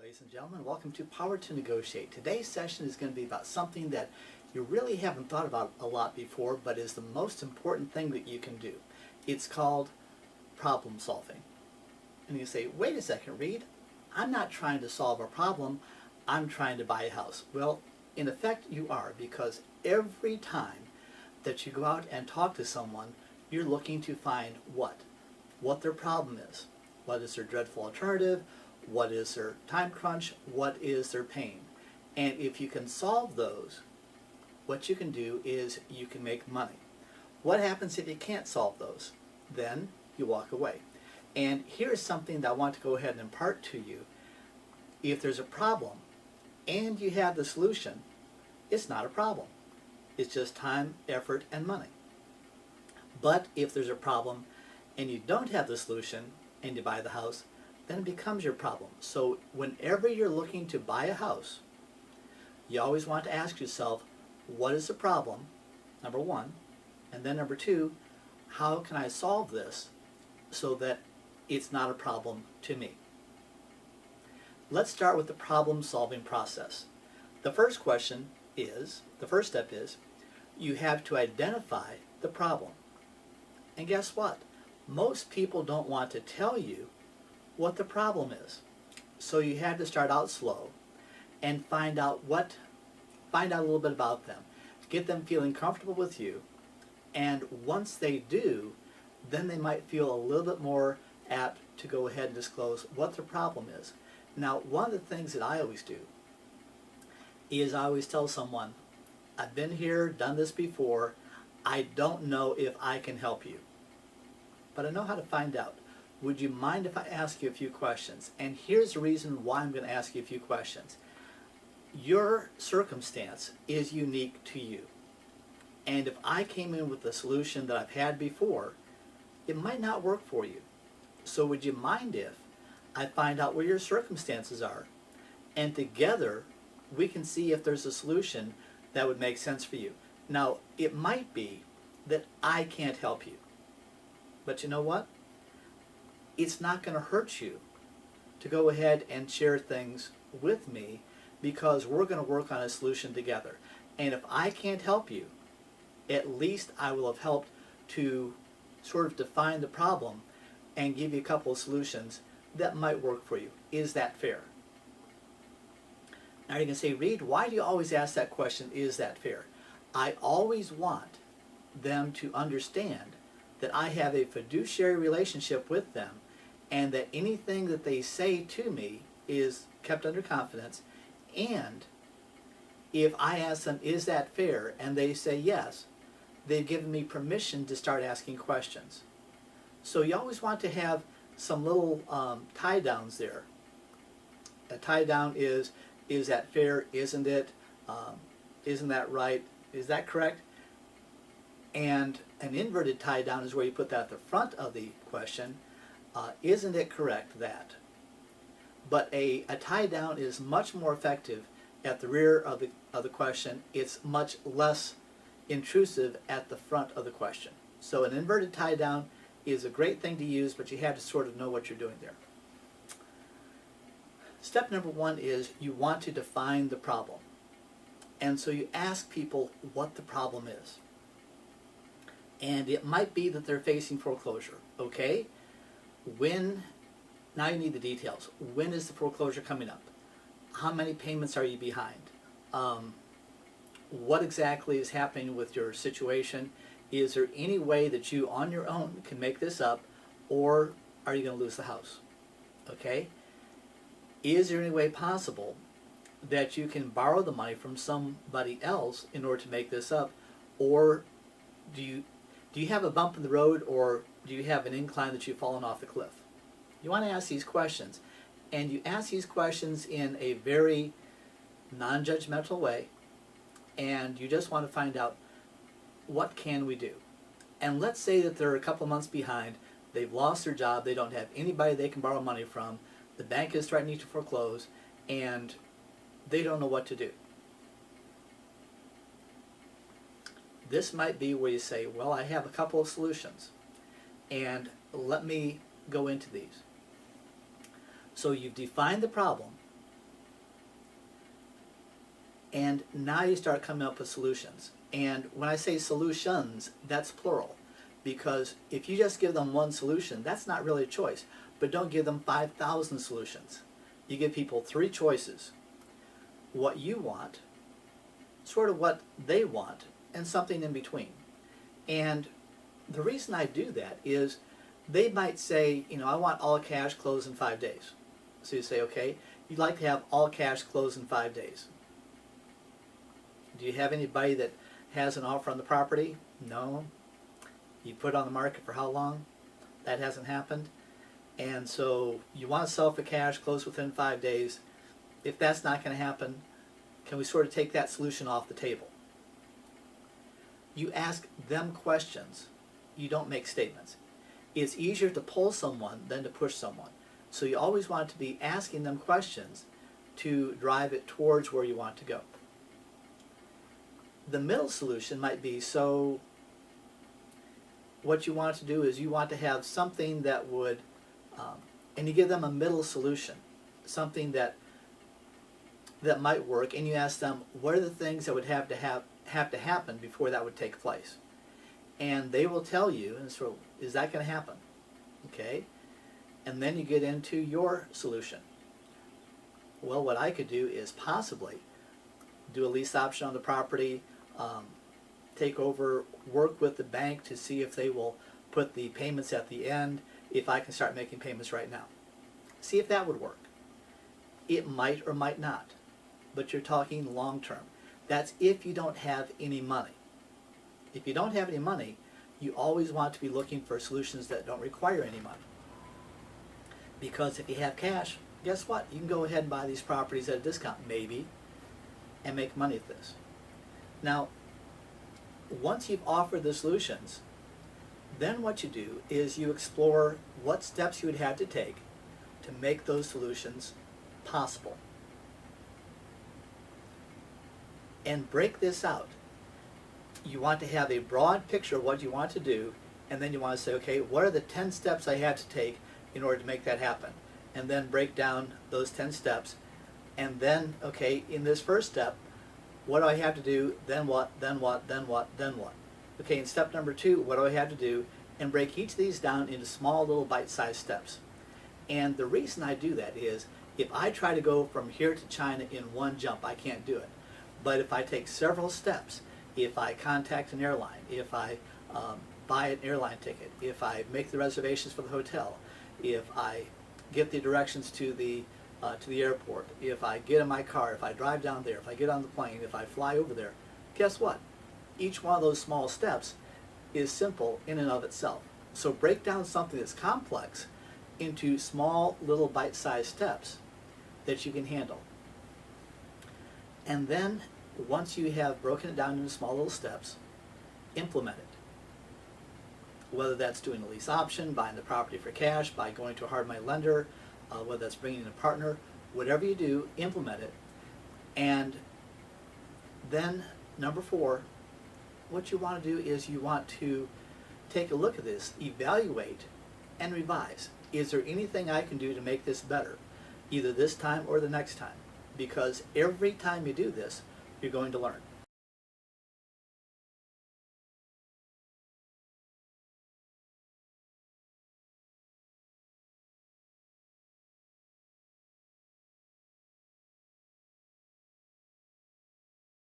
ladies and gentlemen. Welcome to Power to Negotiate. Today's session is going to be about something that you really haven't thought about a lot before, but is the most important thing that you can do. It's called problem solving. And you say, wait a second, Reed, I'm not trying to solve a problem, I'm trying to buy a house. Well, in effect you are, because every time that you go out and talk to someone, you're looking to find what their problem is. What is their dreadful alternative? What is their time crunch? What is their pain? And if you can solve those, what you can do is you can make money. What happens if you can't solve those? Then you walk away. And here's something that I want to go ahead and impart to you. If there's a problem and you have the solution, it's not a problem. It's just time, effort, and money. But if there's a problem and you don't have the solution and you buy the house, then it becomes your problem. So whenever you're looking to buy a house, you always want to ask yourself, what is the problem, number one, and then number two, how can I solve this so that it's not a problem to me? Let's start with the problem solving process. The first step is, you have to identify the problem. And guess what? Most people don't want to tell you what the problem is. So you have to start out slow and find out a little bit about them. Get them feeling comfortable with you, and once they do, then they might feel a little bit more apt to go ahead and disclose what the problem is. Now, one of the things that I always do is I always tell someone, I've been here, done this before, I don't know if I can help you, but I know how to find out. Would you mind if I ask you a few questions? And here's the reason why I'm going to ask you a few questions. Your circumstance is unique to you. And if I came in with a solution that I've had before, it might not work for you. So would you mind if I find out where your circumstances are, and together we can see if there's a solution that would make sense for you. Now, it might be that I can't help you. But you know what? It's not going to hurt you to go ahead and share things with me, because we're going to work on a solution together. And if I can't help you, at least I will have helped to sort of define the problem and give you a couple of solutions that might work for you. Is that fair? Now you can say, Reed, why do you always ask that question, is that fair? I always want them to understand that I have a fiduciary relationship with them, and that anything that they say to me is kept under confidence. And if I ask them, is that fair, and they say yes, they've given me permission to start asking questions. So you always want to have some little tie downs there. A tie down is that fair, isn't it, isn't that right, is that correct? And an inverted tie down is where you put that at the front of the question. Isn't it correct that? But a tie down is much more effective at the rear of the question. It's much less intrusive at the front of the question. So an inverted tie down is a great thing to use, but you have to sort of know what you're doing there. Step number one is you want to define the problem. And so you ask people what the problem is. And it might be that they're facing foreclosure, okay? Now you need the details. When is the foreclosure coming up? How many payments are you behind? What exactly is happening with your situation? Is there any way that you on your own can make this up, or are you going to lose the house? Okay? Is there any way possible that you can borrow the money from somebody else in order to make this up, or do you have a bump in the road, or do you have an incline that you've fallen off the cliff? You want to ask these questions, and you ask these questions in a very non-judgmental way, and you just want to find out, what can we do? And let's say that they're a couple months behind, they've lost their job, they don't have anybody they can borrow money from, the bank is threatening to foreclose, and they don't know what to do. This might be where you say, well, I have a couple of solutions, and let me go into these. So you've defined the problem, And now you start coming up with solutions. And when I say solutions, that's plural. Because if you just give them one solution, that's not really a choice. But don't give them 5,000 solutions. You give people 3 choices. What you want, sort of what they want, and something in between. And the reason I do that is they might say, I want all cash closed in 5 days. So you say, okay, you'd like to have all cash closed in 5 days. Do you have anybody that has an offer on the property? No. You put it on the market for how long? That hasn't happened. And so you want to sell for cash, close within 5 days. If that's not going to happen, can we sort of take that solution off the table? You ask them questions. You don't make statements. It's easier to pull someone than to push someone. So you always want to be asking them questions to drive it towards where you want to go. The middle solution might be, so what you want to do is you want to have something that would, and you give them a middle solution, something that might work, and you ask them, what are the things that would have to happen before that would take place? And they will tell you, and so, is that going to happen? Okay? And then you get into your solution. Well, what I could do is possibly do a lease option on the property, take over, work with the bank to see if they will put the payments at the end, if I can start making payments right now. See if that would work. It might or might not, but you're talking long term. That's if you don't have any money. If you don't have any money, you always want to be looking for solutions that don't require any money. Because if you have cash, guess what? You can go ahead and buy these properties at a discount, maybe, and make money at this. Now, once you've offered the solutions, then what you do is you explore what steps you would have to take to make those solutions possible. And break this out. You want to have a broad picture of what you want to do, and then you want to say, okay, what are the 10 steps I have to take in order to make that happen? And then break down those 10 steps. And then, okay, in this first step, what do I have to do? Then what? Then what? Then what? Then what? Okay, in step number 2, what do I have to do? And break each of these down into small little bite-sized steps. And the reason I do that is if I try to go from here to China in one jump, I can't do it. But if I take several steps, if I contact an airline, if I buy an airline ticket, if I make the reservations for the hotel, if I get the directions to the airport, if I get in my car, if I drive down there, if I get on the plane, if I fly over there, guess what? Each one of those small steps is simple in and of itself. So break down something that's complex into small little bite-sized steps that you can handle. And then once you have broken it down into small little steps, implement it. Whether that's doing a lease option, buying the property for cash, by going to a hard money lender, whether that's bringing in a partner, whatever you do, implement it. And then number 4, what you want to do is you want to take a look at this, evaluate, and revise. Is there anything I can do to make this better, either this time or the next time? Because every time you do this, you're going to learn.